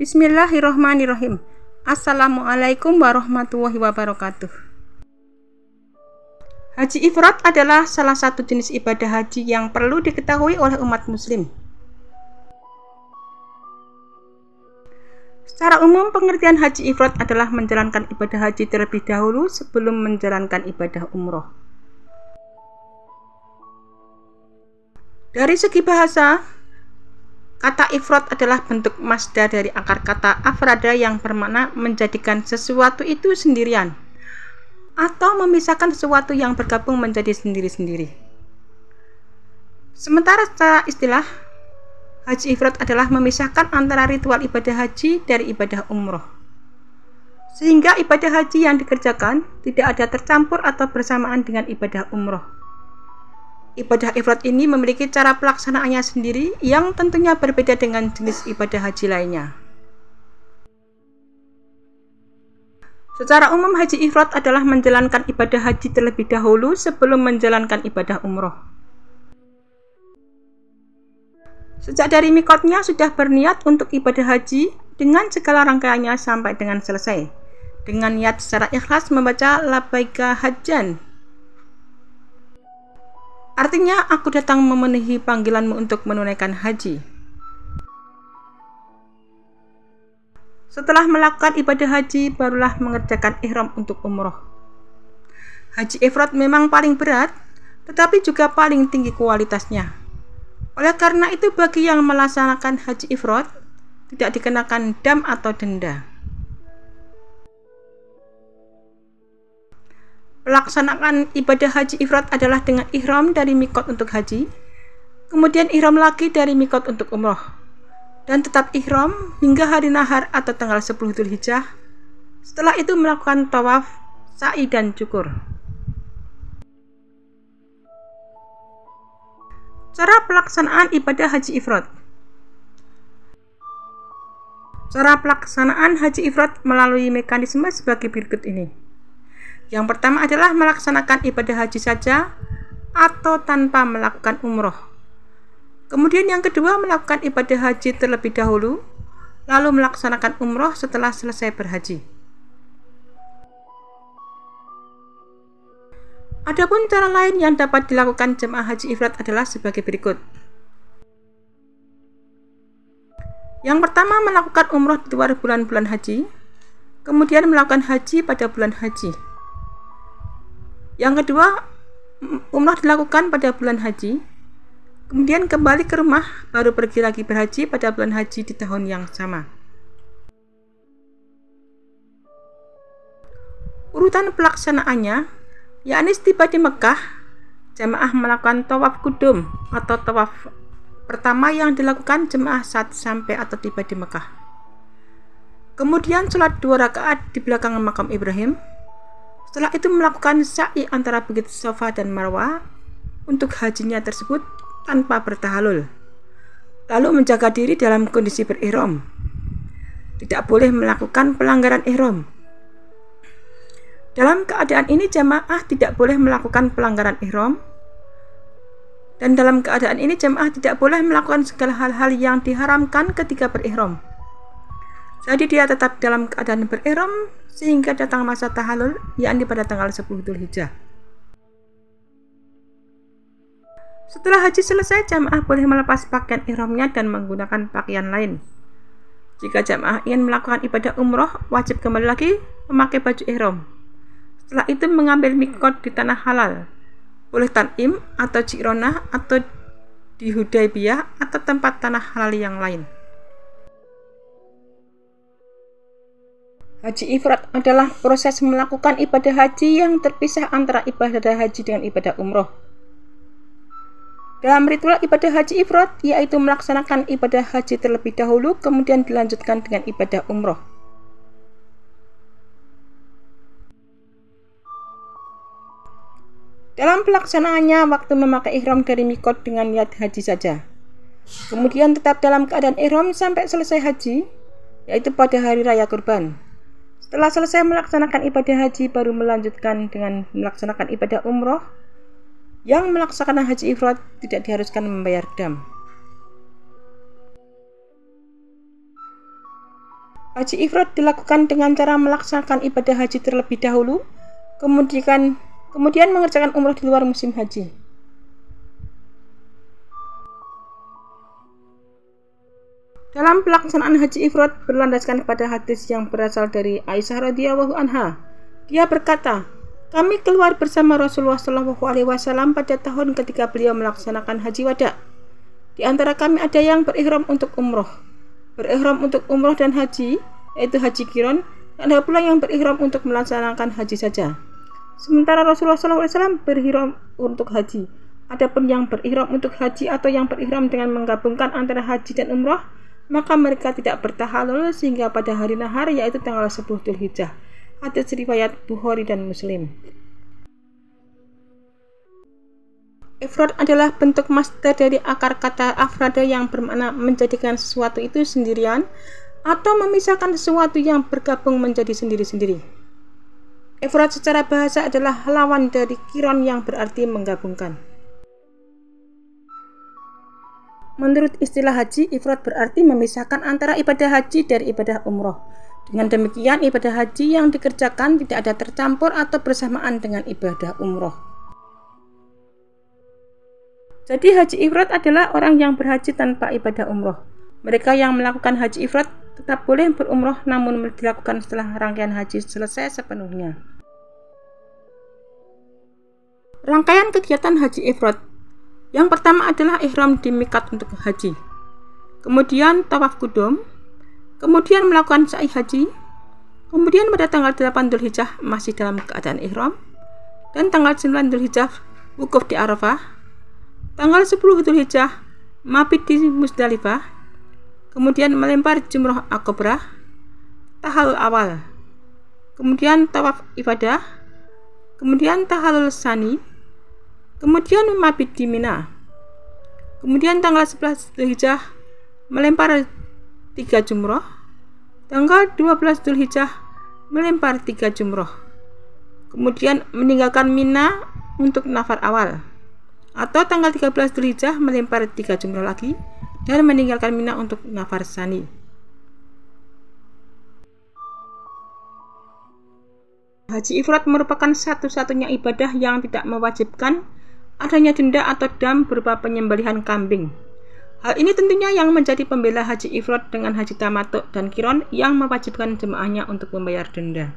Bismillahirrohmanirrohim. Assalamualaikum warahmatullahi wabarakatuh. Haji ifrad adalah salah satu jenis ibadah haji yang perlu diketahui oleh umat muslim. Secara umum, pengertian haji ifrad adalah menjalankan ibadah haji terlebih dahulu sebelum menjalankan ibadah umroh. Dari segi bahasa, kata ifrad adalah bentuk masdar dari akar kata afrada yang bermakna menjadikan sesuatu itu sendirian atau memisahkan sesuatu yang bergabung menjadi sendiri-sendiri. Sementara secara istilah, haji ifrad adalah memisahkan antara ritual ibadah haji dari ibadah umroh, sehingga ibadah haji yang dikerjakan tidak ada tercampur atau bersamaan dengan ibadah umroh. Ibadah ifrad ini memiliki cara pelaksanaannya sendiri yang tentunya berbeda dengan jenis ibadah haji lainnya. Secara umum, haji ifrad adalah menjalankan ibadah haji terlebih dahulu sebelum menjalankan ibadah umroh. Sejak dari mikotnya sudah berniat untuk ibadah haji dengan segala rangkaiannya sampai dengan selesai, dengan niat secara ikhlas membaca labbaika hajjan. Artinya, aku datang memenuhi panggilanmu untuk menunaikan haji. Setelah melakukan ibadah haji, barulah mengerjakan ihram untuk umroh. Haji ifrad memang paling berat, tetapi juga paling tinggi kualitasnya. Oleh karena itu, bagi yang melaksanakan haji ifrad, tidak dikenakan dam atau denda. Pelaksanaan ibadah haji ifrad adalah dengan ihram dari mikot untuk haji, kemudian ihram lagi dari mikot untuk umroh, dan tetap ihram hingga hari nahar atau tanggal 10 Dzulhijjah. Setelah itu melakukan tawaf, sa'i dan cukur. Cara pelaksanaan ibadah haji ifrad. Cara pelaksanaan haji ifrad melalui mekanisme sebagai berikut ini. Yang pertama adalah melaksanakan ibadah haji saja atau tanpa melakukan umroh. Kemudian yang kedua, melakukan ibadah haji terlebih dahulu, lalu melaksanakan umroh setelah selesai berhaji. Adapun cara lain yang dapat dilakukan jemaah haji ifrad adalah sebagai berikut. Yang pertama, melakukan umroh di luar bulan-bulan haji, kemudian melakukan haji pada bulan haji. Yang kedua, umroh dilakukan pada bulan haji, kemudian kembali ke rumah, baru pergi lagi berhaji pada bulan haji di tahun yang sama. Urutan pelaksanaannya, yakni tiba di Mekah, jemaah melakukan tawaf kudum atau tawaf pertama yang dilakukan jemaah saat sampai atau tiba di Mekah. Kemudian sholat 2 rakaat di belakang makam Ibrahim. Setelah itu melakukan sa'i antara bukit Safa dan Marwah untuk hajinya tersebut tanpa bertahalul, lalu menjaga diri dalam kondisi berihram. Tidak boleh melakukan pelanggaran ihram. Dalam keadaan ini jamaah tidak boleh melakukan pelanggaran ihram, dan dalam keadaan ini jamaah tidak boleh melakukan segala hal-hal yang diharamkan ketika berihram. Jadi dia tetap dalam keadaan berihram sehingga datang masa tahalul, yakni pada tanggal 10 Dzulhijjah. Setelah haji selesai, jamaah boleh melepas pakaian ihramnya dan menggunakan pakaian lain. Jika jamaah ingin melakukan ibadah umroh, wajib kembali lagi memakai baju ihram. Setelah itu mengambil mikot di tanah halal, boleh Tan'im atau Ji'ronah atau di Hudaybiyah atau tempat tanah halal yang lain. Haji ifrad adalah proses melakukan ibadah haji yang terpisah antara ibadah haji dengan ibadah umroh. Dalam ritual ibadah haji ifrad, yaitu melaksanakan ibadah haji terlebih dahulu, kemudian dilanjutkan dengan ibadah umroh. Dalam pelaksanaannya, waktu memakai ihram dari mikot dengan niat haji saja. Kemudian tetap dalam keadaan ihram sampai selesai haji, yaitu pada hari raya kurban. Setelah selesai melaksanakan ibadah haji, baru melanjutkan dengan melaksanakan ibadah umroh. Yang melaksanakan haji ifrad tidak diharuskan membayar dam. Haji ifrad dilakukan dengan cara melaksanakan ibadah haji terlebih dahulu, kemudian mengerjakan umroh di luar musim haji. Dalam pelaksanaan haji ifrad berlandaskan pada hadis yang berasal dari Aisyah radhiyallahu anha. Dia berkata, "Kami keluar bersama Rasulullah SAW pada tahun ketika beliau melaksanakan haji wada. Di antara kami ada yang berihram untuk umroh, dan haji, yaitu haji qiran, dan ada pula yang berihram untuk melaksanakan haji saja. Sementara Rasulullah SAW berihram untuk haji. Adapun yang berihram untuk haji atau yang berihram dengan menggabungkan antara haji dan umroh, maka mereka tidak bertahalul sehingga pada hari nahar, yaitu tanggal 10 Dzulhijjah." Hadis riwayat Bukhari dan Muslim. Ifrad adalah bentuk masdar dari akar kata afrada yang bermakna menjadikan sesuatu itu sendirian atau memisahkan sesuatu yang bergabung menjadi sendiri-sendiri. Ifrad secara bahasa adalah lawan dari qiran yang berarti menggabungkan. Menurut istilah haji, ifrad berarti memisahkan antara ibadah haji dari ibadah umroh. Dengan demikian, ibadah haji yang dikerjakan tidak ada tercampur atau bersamaan dengan ibadah umroh. Jadi haji ifrad adalah orang yang berhaji tanpa ibadah umroh. Mereka yang melakukan haji ifrad tetap boleh berumroh, namun dilakukan setelah rangkaian haji selesai sepenuhnya. Rangkaian kegiatan haji ifrad. Yang pertama adalah ihram di miqat untuk haji, kemudian tawaf qudum, kemudian melakukan sa'i haji, kemudian pada tanggal 8 Dzulhijjah masih dalam keadaan ihram, dan tanggal 9 Dzulhijjah wukuf di Arafah, tanggal 10 Dzulhijjah mabit di Musdalifah, kemudian melempar jumroh akobah, tahallul awal, kemudian tawaf ibadah, kemudian tahallul tsani, kemudian mabit di Mina, kemudian tanggal 11 Dzulhijjah melempar 3 jumroh, tanggal 12 Dzulhijjah melempar 3 jumroh, kemudian meninggalkan Mina untuk nafar awal, atau tanggal 13 Dzulhijjah melempar 3 jumroh lagi dan meninggalkan Mina untuk nafar tsani. Haji ifrad merupakan satu-satunya ibadah yang tidak mewajibkan adanya denda atau dam berupa penyembelihan kambing. Hal ini tentunya yang menjadi pembela haji ifrad dengan haji tamattu dan qiran yang mewajibkan jemaahnya untuk membayar denda.